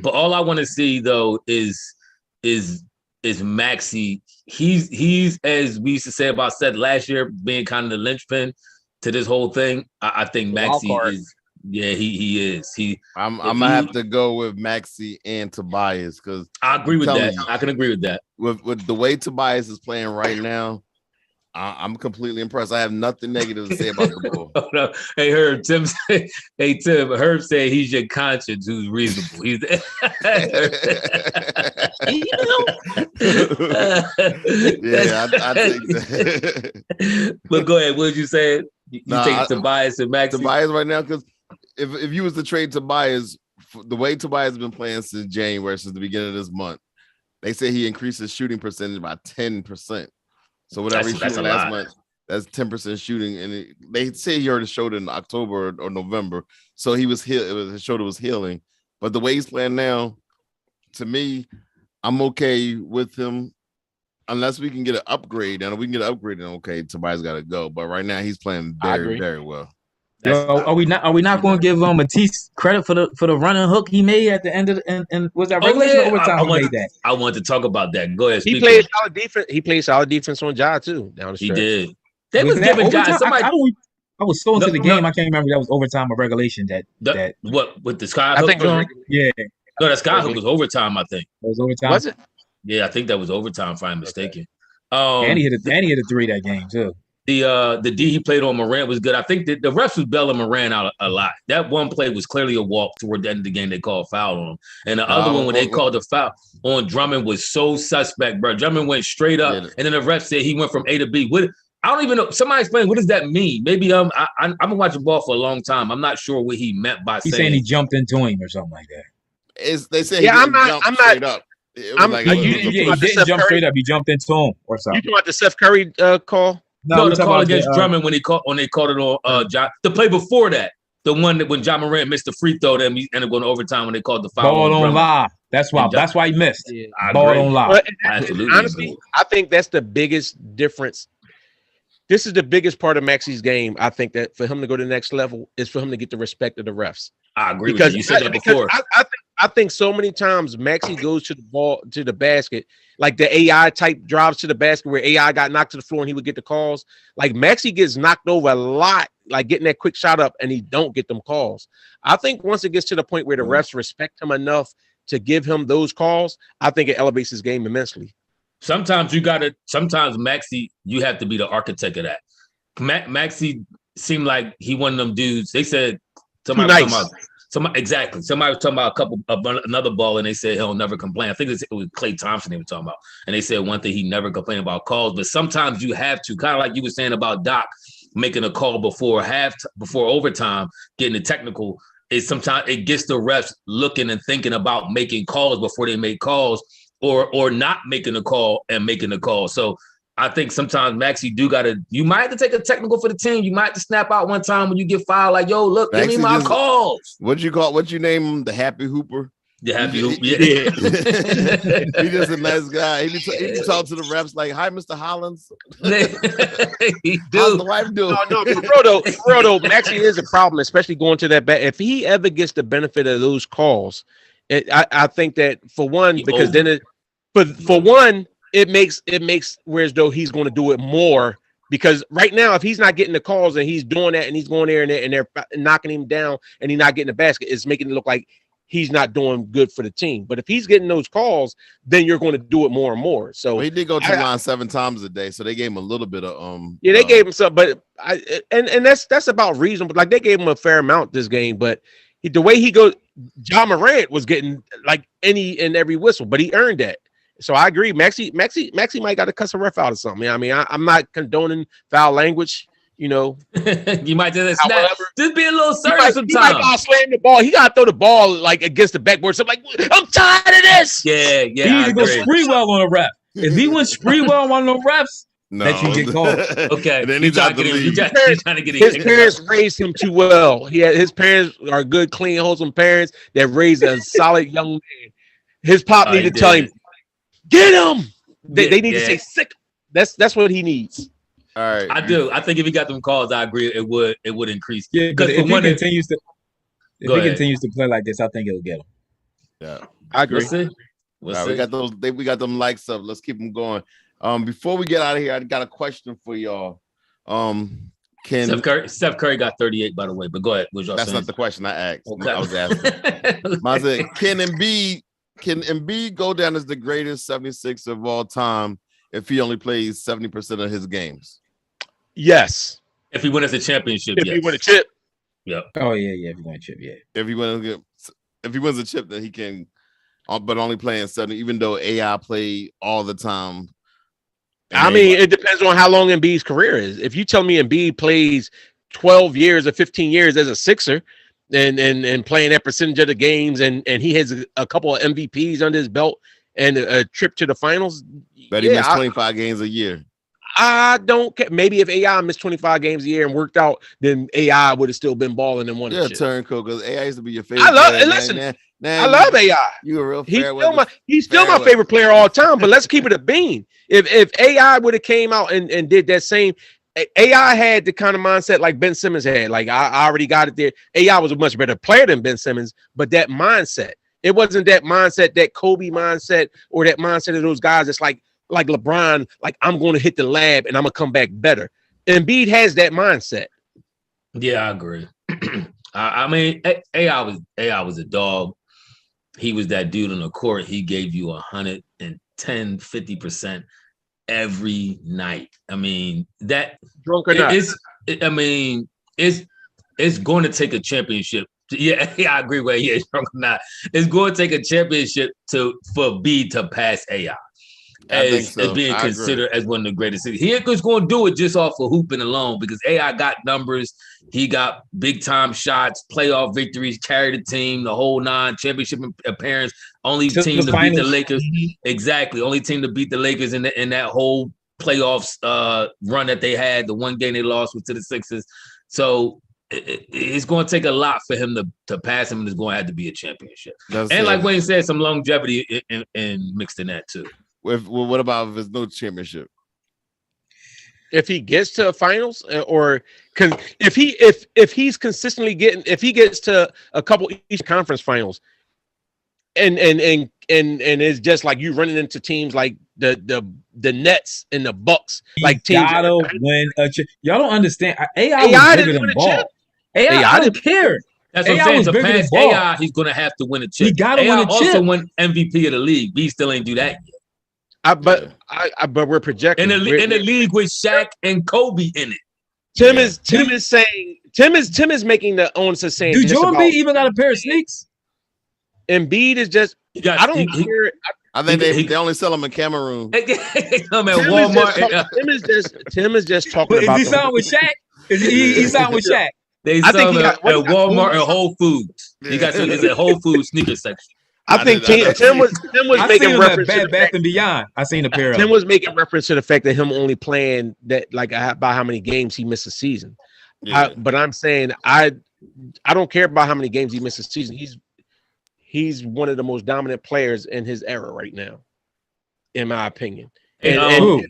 all I want to see though is Maxey. He's as we used to say about Seth last year, being kind of the linchpin to this whole thing. I think Maxey is. Yeah, he is. I'm gonna have to go with Maxey and Tobias because I agree with that. I can agree with that. With the way Tobias is playing right now, I'm completely impressed. I have nothing negative to say about the ball. Hey, Herb, Tim. Herb said he's your conscience who's reasonable. He's I think that. But go ahead. What did you say? You take Tobias and Maxey? Tobias right now, because if you was to trade Tobias, the way Tobias has been playing since January, since the beginning of this month, they say he increased his shooting percentage by 10%. So whatever he shot last month, that's 10% shooting, and they say he already showed it in October or November. So he was his shoulder was healing, but the way he's playing now, to me, I'm okay with him. Unless we can get an upgrade, and if we can get an upgrade, then okay, Tobias got to go. But right now, he's playing very, very well. Are we not going to give Matisse credit for the running hook he made at the end of and was that regulation or overtime? He made that. I wanted to talk about that. Go ahead. He played solid defense. He played solid defense on Ja too down the stretch. He did. They was giving Ja somebody. I was so into the game. I can't remember that was overtime or regulation. What with the sky hook? Yeah. No, that sky hook was overtime. I think it was overtime. Was it? Yeah, I think that was overtime. If I'm mistaken. And he hit a three that game too. The D he played on Morant was good. I think the refs was bailing Morant out a lot. That one play was clearly a walk toward the end of the game. They called foul on him. And the other one when they called the foul on Drummond was so suspect, bro. Drummond went straight up, and then the ref said he went from A to B. I don't even know. Somebody explain what does that mean? Maybe I've been watching ball for a long time. I'm not sure what he meant by saying he jumped into him or something like that. They say I'm not straight up. He didn't jump straight up. He jumped into him or something. You talking about the Steph Curry call? No, the call against Drummond when they called it on Ja. The play before that, the one that when Ja Morant missed the free throw, then he ended up going to overtime when they called the foul. Ball on live. That's why he missed. Yeah, ball on live. Absolutely. Honestly, I think that's the biggest difference. This is the biggest part of Maxey's game. I think that for him to go to the next level is for him to get the respect of the refs. I agree with you. You said that before. I think so many times Maxey goes to the basket, like the AI type drives to the basket where AI got knocked to the floor and he would get the calls. Like Maxey gets knocked over a lot, like getting that quick shot up, and he don't get them calls. I think once it gets to the point where the refs respect him enough to give him those calls, I think it elevates his game immensely. Sometimes Maxey, you have to be the architect of that. Maxey seemed like he one of them dudes. They said somebody was talking about another ball, and they said he'll never complain. I think it was Klay Thompson they were talking about, and they said one thing, he never complained about calls. But sometimes you have to, kind of like you were saying about Doc making a call before overtime, getting the technical. Sometimes it gets the refs looking and thinking about making calls before they make calls, or not making a call and making a call. So I think sometimes Maxey you might have to take a technical for the team. You might have to snap out one time when you get fouled, like, yo, look, Maxey, give me my calls. What'd you name him? The Happy Hooper? The Happy Hooper, yeah. He's just a nice guy. He talk to the refs like, hi, Mr. Hollins. How's the wife doing? No, for real though, Maxey is a problem, especially going to that back. If he ever gets the benefit of those calls, I think that for one, because then for one, it makes whereas though he's going to do it more, because right now if he's not getting the calls and he's doing that and he's going there and they're knocking him down and he's not getting the basket, it's making it look like he's not doing good for the team. But if he's getting those calls, then you're going to do it more and more. So he did go to the line 7 times a day, so they gave him a little bit of they gave him some, but that's about reasonable. Like they gave him a fair amount this game, but the way he goes, Ja Morant was getting like any and every whistle, but he earned that. So I agree. Maxey might got to cuss a ref out or something. I mean, I'm not condoning foul language. You know, you might do that. Just be a little serious sometimes. He might got slam the ball. He got to throw the ball like against the backboard. So I'm like, I'm tired of this. Yeah. He need to go Spreewell on a ref. If he went Spreewell on the refs, that you get called. Okay. And then he's trying to get his parents raised him too well. His parents are good, clean, wholesome parents that raised a solid young man. His pop need to tell him, get him. They need to say sick. That's what he needs. All right. I do. I think if he got them calls, I agree it would increase. Yeah, because if he continues to play like this, I think it'll get him. Yeah. I agree. We'll see. We got them likes up. Let's keep them going. Before we get out of here, I got a question for y'all. Steph Curry got 38, by the way, but go ahead. That's not the question I asked. Okay. I was asking. I said, can Embiid go down as the greatest 76 of all time if he only plays 70% of his games? Yes. If he wins the championship, if he win a chip. Yep. Oh yeah. If he wins a chip, yeah. If he wins a chip, then he can, but only playing 70, even though AI played all the time. I mean, it depends on how long Embiid's career is. If you tell me Embiid plays 12 years or 15 years as a Sixer and playing that percentage of the games and he has a couple of MVPs under his belt and a trip to the finals. But he missed 25 games a year. I don't care. Maybe if AI missed 25 games a year and worked out, then AI would have still been balling and won. Yeah, turncoat, because AI used to be your favorite. I love AI. You a real he's still my favorite player all time. But let's keep it a bean. If AI would have came out and did that same, AI had the kind of mindset like Ben Simmons had. Like I already got it there. AI was a much better player than Ben Simmons, but that mindset, it wasn't that mindset, that Kobe mindset, or that mindset of those guys. It's like LeBron, like I'm going to hit the lab and I'm gonna come back better. Embiid has that mindset. Yeah, I agree. I mean, AI was a dog. He was that dude on the court. He gave you 110, 50% every night. I mean, that drunk or not. It's going to take a championship. Yeah, I agree with you. Drunk or not. It's going to take a championship for B to pass AI. As being considered as one of the greatest. He ain't just going to do it just off of hooping alone because AI got numbers. He got big time shots, playoff victories, carried the team, the whole 9 championship appearance. Only team to beat the Lakers. Exactly. Only team to beat the Lakers in that whole playoffs run that they had. The one game they lost was to the Sixers. So it's going to take a lot for him to pass him, and it's going to have to be a championship. Like Wayne said, some longevity and mixed in that too. What about if there's no championship? If he gets to a finals, or if he's consistently if he gets to a couple Eastern Conference finals, and it's just like you running into teams like the Nets and the Bucks, like teams. Gotta win y'all don't understand. AI was bigger than ball. AI I don't care. That's what I'm saying. To pass AI, he's gonna have to win a chip. He gotta win a chip. Also won MVP of the league. We still ain't do that yet. But we're projecting in the league with Shaq and Kobe in it. Tim is making the onus saying. Do Joe Embiid even got a pair of sneaks? Embiid is just. I don't care. I think they only sell them in Cameroon. They come at Walmart. Tim is just talking about. Is he signed with Shaq? He signed with Shaq? They sell them at Walmart and Whole Foods. He got it's a Whole Foods sneaker section. I think Tim was making reference to Bad Bath and Beyond. I seen a pair of. Tim was making reference to the fact that him only playing that by how many games he missed a season. Yeah. But I'm saying I don't care about how many games he missed a season. He's one of the most dominant players in his era right now, in my opinion. And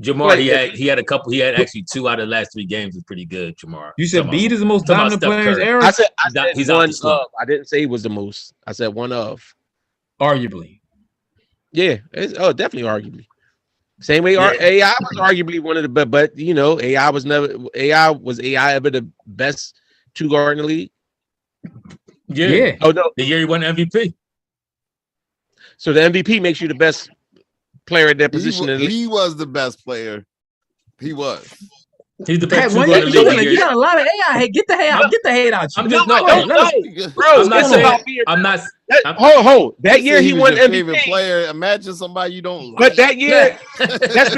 Jamar, he had a couple. He had actually 2 out of the last 3 games. Was pretty good. Jamar. You said Embiid is the most dominant player in his era. I said he's one of. I didn't say he was the most. I said one of. Arguably. Yeah. Definitely arguably. Same way AI was arguably one of the best, but AI was ever the best 2-guard in the league. Yeah. Oh no. The year he won MVP. So the MVP makes you the best player at that position. He was the best player. He was. He's the best. You got a lot of AI. Hey, get the hate out. Get the hate out. I'm just bro. I'm not. That year he won MVP. Favorite player. Imagine somebody you don't like. But that year, that's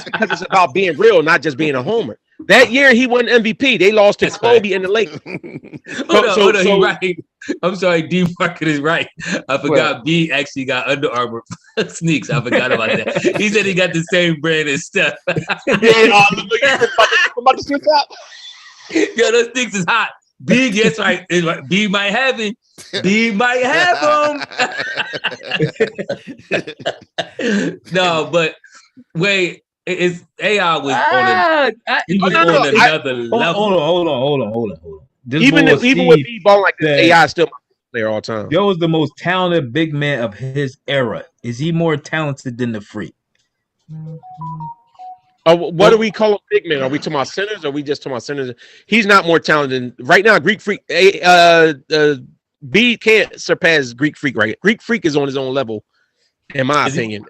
because it's about being real, not just being a homer. That year he won MVP. They lost to Kobe in the Lakers. Hold on, he's right. I'm sorry, D Market is right. I forgot B actually got Under Armour sneaks. I forgot about that. He said he got the same brand as Steph. I'm about to switch out. Yo, those sneaks is hot. B, yes, right. B might have him. B might have him. No, but wait. It's AI was on another level. Hold on. Even with B balling like this, AI is still player all time. Joe is the most talented big man of his era. Is he more talented than the Freak? What do we call a big man? Are we talking about centers? Or are we just talking about centers? He's not more talented than right now. Greek Freak, B can't surpass Greek Freak. Right? Greek Freak is on his own level. In my opinion,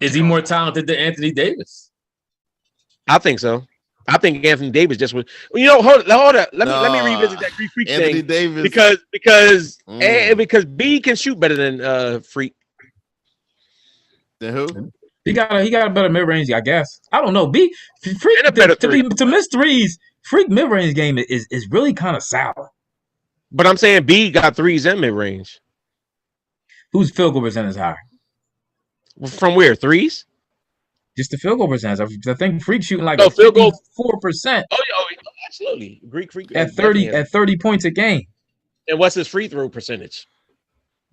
is he more talented than Anthony Davis? I think so. I think Anthony Davis just was. Hold on. Let me revisit that Greek Freak Anthony thing. Davis. Because B can shoot better than Freak. Then who? He got a better mid range, I guess. I don't know. B Freak to miss threes. Freak mid range game is really kind of sour. But I'm saying B got threes and mid range. Whose field goal percentage is higher? From where? Threes? Just the field goal percentage. I think Freak shooting like field goal 4%. Oh, absolutely. Greek Freak at 30 points a game. And what's his free throw percentage?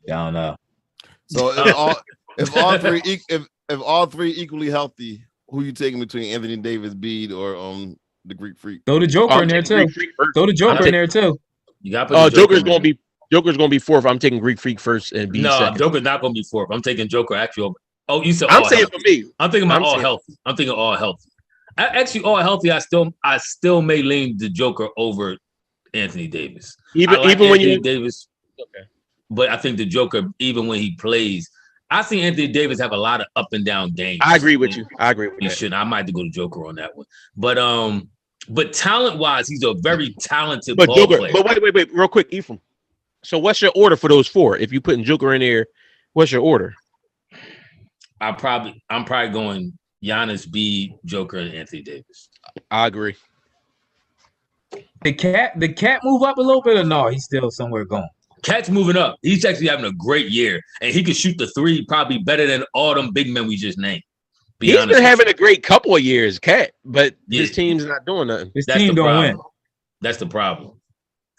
I don't know. So if all three equally healthy, Who you taking between Anthony Davis, Bede, or the Greek Freak? Throw the Joker in there too. Throw the Joker in there too. You got to put Joker's gonna be fourth. I'm taking Greek Freak first and Bede second. Joker's not gonna be fourth. I'm taking Joker actually over. Oh, you said I'm saying healthy. For me. I'm thinking about all healthy. I'm thinking all healthy. Actually, all healthy. I still may lean the Joker over Anthony Davis. Even when Anthony Davis. Okay. But I think the Joker, even when he plays, I see Anthony Davis have a lot of up and down games. I agree with you. I agree with that. I might have to go to Joker on that one. But talent-wise, he's a very talented ball player. But wait, real quick, Ephraim. So what's your order for those four? If you putting Joker in there, what's your order? I'm probably going Giannis, Bede, Joker, and Anthony Davis. I agree. The cat move up a little bit or no? He's still somewhere going. Cat's moving up. He's actually having a great year, and he can shoot the three probably better than all them big men we just named. He's been having a great couple of years, Cat, but his team's not doing nothing. His team don't win. That's the problem.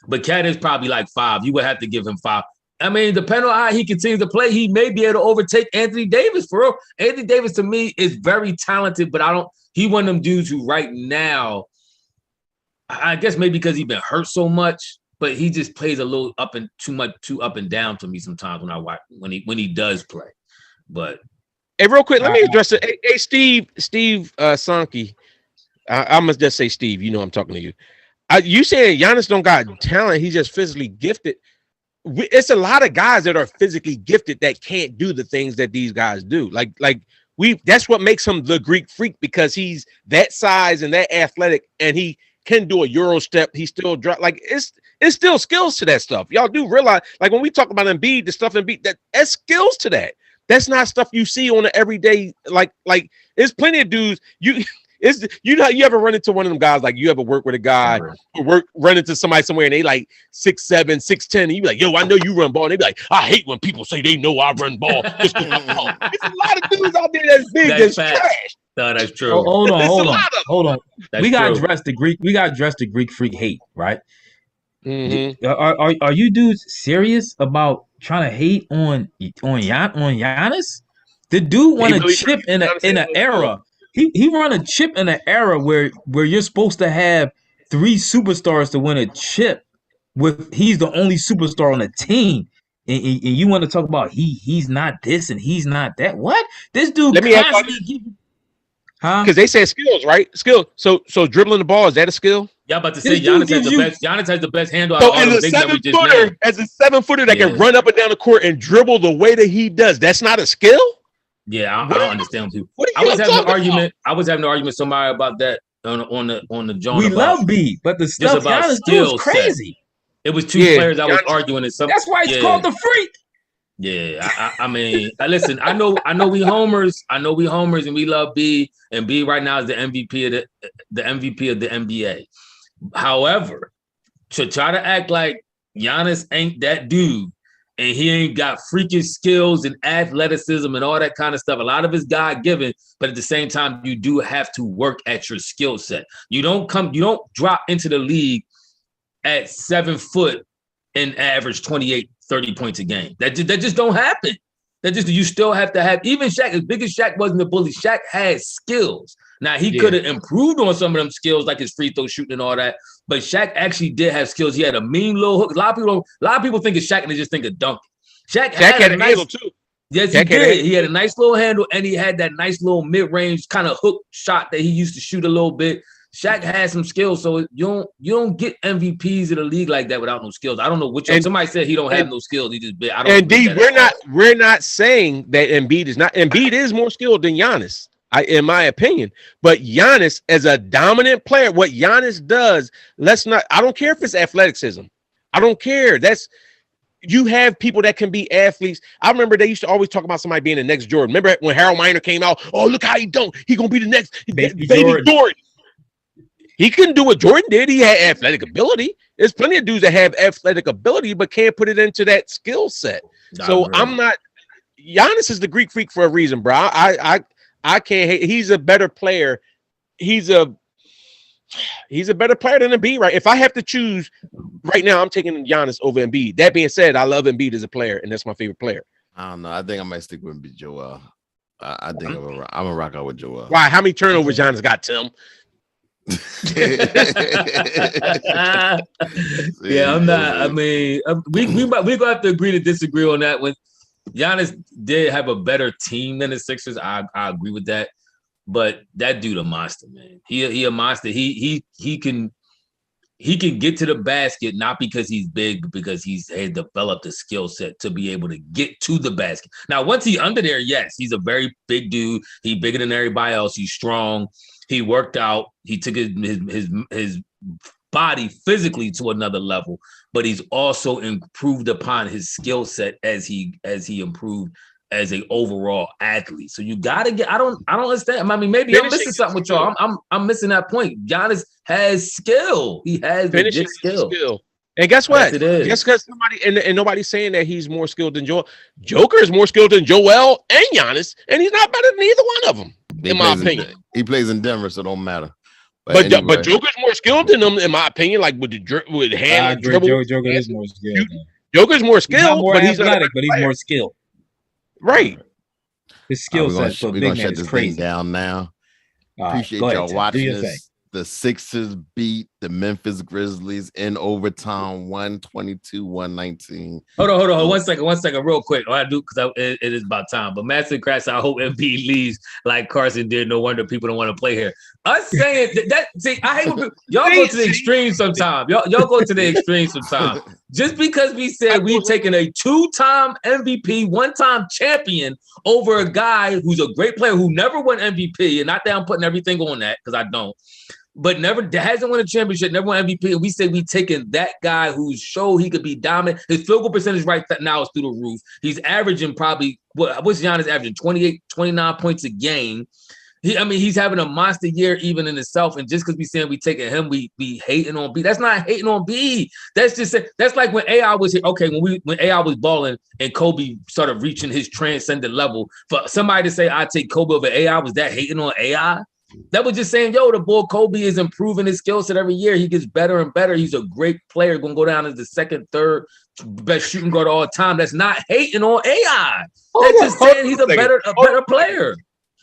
But Cat is probably like 5. You would have to give him 5. I mean, depending on how he continues to play, he may be able to overtake Anthony Davis for real. Anthony Davis to me is very talented, but he one of them dudes who right now, I guess maybe because he's been hurt so much, but he just plays a little too up and down to me sometimes when I watch when he does play. But hey, real quick, let me address it. Hey, Steve Sankey. I must just say Steve. You know I'm talking to you. You saying Giannis don't got talent? He's just physically gifted. It's a lot of guys that are physically gifted that can't do the things that these guys do. Like that's what makes him the Greek Freak, because he's that size and that athletic, and he can do a Euro step. He still drop it's still skills to that stuff. Y'all do realize, like when we talk about Embiid, the stuff Embiid, that's skills to that. That's not stuff you see on an everyday. Like there's plenty of dudes you ever run into one of them guys, like you ever work with a guy or run into somebody somewhere and they like 6'7", 6'10", and you be like, yo, I know you run ball. And they be like, I hate when people say they know I run ball. There's a lot of dudes out there that's big, that's trash. No, that's true. Hold on. We gotta address the Greek Freak hate, right? Mm-hmm. Are you dudes serious about trying to hate on Giannis? The dude won a chip in an era. He run a chip in an era where you're supposed to have 3 superstars to win a chip. He's the only superstar on the team, and you want to talk about he's not this and he's not that. What? This dude constantly because they said skills, right? Skill. So dribbling the ball, is that a skill? Yeah, about to say Giannis has the best handle out of all the big men we just named. As a 7-footer that can run up and down the court and dribble the way that he does, that's not a skill? Yeah, I don't understand people. I was having an argument with somebody about that on the John. We love B, but the stuff Giannis do is crazy. It was 2 players I was arguing and something. That's why it's called the Freak. Yeah, I mean, listen, I know we homers, and we love B, and B right now is the MVP of the NBA. However, to try to act like Giannis ain't that dude, and he ain't got freakish skills and athleticism and all that kind of stuff. A lot of it's God-given, but at the same time, you do have to work at your skill set. You don't drop into the league at 7 foot and average 28, 30 points a game. That just don't happen. You still have to have, even Shaq, as big as Shaq wasn't a bully, Shaq had skills. Now, he could have improved on some of them skills, like his free throw shooting and all that, but Shaq actually did have skills. He had a mean little hook. A lot of people think of Shaq and they just think of dunking. Shaq had a nice handle too. Yes, he did. He had a nice little handle, and he had that nice little mid-range kind of hook shot that he used to shoot a little bit. Shaq had some skills, so you don't get MVPs in the league like that without no skills. I don't know which one. Somebody said he don't have no skills. He just big. I don't. And D, we're not saying that Embiid is not. Embiid is more skilled than Giannis, in my opinion. But Giannis, as a dominant player, what Giannis does, I don't care if it's athleticism. I don't care. You have people that can be athletes. I remember they used to always talk about somebody being the next Jordan. Remember when Harold Miner came out? Oh, look how he dunk. He gonna be the next baby Jordan. He couldn't do what Jordan did. He had athletic ability. There's plenty of dudes that have athletic ability but can't put it into that skill set. I'm not. Giannis is the Greek Freak for a reason, bro. I can't hate. He's a better player. He's a better player than Embiid, right? If I have to choose right now, I'm taking Giannis over Embiid. That being said, I love Embiid as a player, and that's my favorite player. I don't know. I think I might stick with Embiid, Joel. I think I'm gonna rock out with Joel. Why? How many turnovers Giannis got, Tim? Yeah, I'm not. I mean, we gonna have to agree to disagree on that. When Giannis did have a better team than the Sixers, I agree with that. But that dude a monster, man. He a monster. He can get to the basket not because he's big, but because he's developed a skill set to be able to get to the basket. Now, once he's under there, yes, he's a very big dude. He's bigger than everybody else. He's strong. He worked out. He took his body physically to another level, but he's also improved upon his skill set as he improved as an overall athlete. So you gotta get. I don't understand. I mean, maybe I'm missing something with y'all. I'm missing that point. Giannis has skill. He has legit skill. And guess what? Yes, guess because somebody and nobody's saying that he's more skilled than Joel. Joker is more skilled than Joel and Giannis, and he's not better than either one of them, in my opinion. He plays in Denver, so it don't matter. But Joker's more skilled than them, in my opinion. Like with hand dribble. Joker is more skilled. Joker's more skilled, but he's athletic, but he's more skilled. Right. His skill set for big man shut is this crazy. thing down now. Appreciate ahead, y'all Tim. watching this. The Sixers beat the Memphis Grizzlies in overtime, 122-119. Hold on. 1 second, real quick. I do because it is about time. But Master Crash, I hope Embiid leaves like Carson did. No wonder people don't want to play here. Us saying that see, I hate when people, y'all go to the extreme sometimes. Y'all go to the extreme sometimes. Just because we said we've taken a 2-time MVP, 1-time champion over a guy who's a great player who never won MVP, and not that I'm putting everything on that because I don't. But hasn't won a championship, never won MVP. And we say we taking that guy who showed he could be dominant. His field goal percentage right now is through the roof. He's averaging probably what's Giannis averaging? 28, 29 points a game. He's having a monster year even in itself. And just because we saying we taking him, we hating on B. That's not hating on B. That's just that's like when AI was here. Okay, when AI was balling and Kobe started reaching his transcendent level. For somebody to say I take Kobe over AI, was that hating on AI? That was just saying, the boy Kobe is improving his skill set every year. He gets better and better. He's a great player, going to go down as the second, third best shooting guard of all time. That's not hating on AI. That's just saying he's a better player.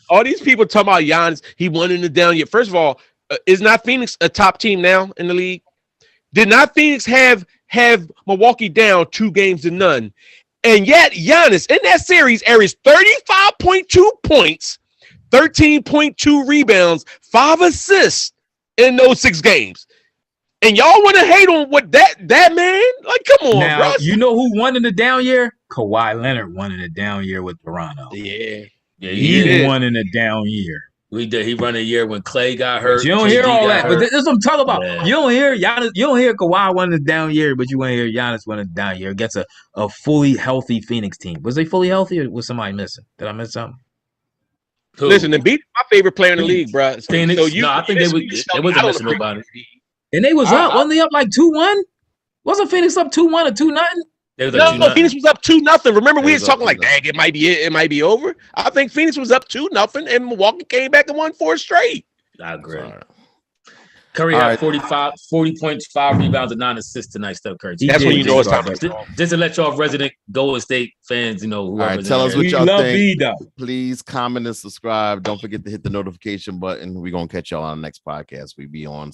All these people talking about Giannis, he won in the down year. First of all, is not Phoenix a top team now in the league? Did not Phoenix have Milwaukee down 2-0? And yet Giannis in that series averaged 35.2 points, 13.2 rebounds, 5 assists in those 6 games. And y'all want to hate on what that man? Like, come on, now, bro. You know who won in the down year? Kawhi Leonard won in the down year with Toronto. Yeah, he won in the down year. He run a year when Clay got hurt. But you don't hear all that. But this is what I'm talking about. Yeah. You don't hear Giannis. You don't hear Kawhi won the down year, but you want to hear Giannis won the down year against a fully healthy Phoenix team. Was they fully healthy or was somebody missing? Did I miss something? Who? Listen, Embiid is my favorite player in the league, bro. Phoenix. I think they wasn't missing nobody. And they was up. Wasn't they up like 2-1? Wasn't Phoenix up 2-1 or 2-0? No, Phoenix was up 2-0. Remember, we was talking like, dang, it might be over. I think Phoenix was up 2-0, and Milwaukee came back and won 4 straight. I agree. Curry had 40 points, 5 rebounds, and 9 assists tonight. Steph Curry. That's when you know it's time. Just to let y'all resident Golden State fans, all right, tell us what y'all think. Please comment and subscribe. Don't forget to hit the notification button. We're gonna catch y'all on the next podcast. We be on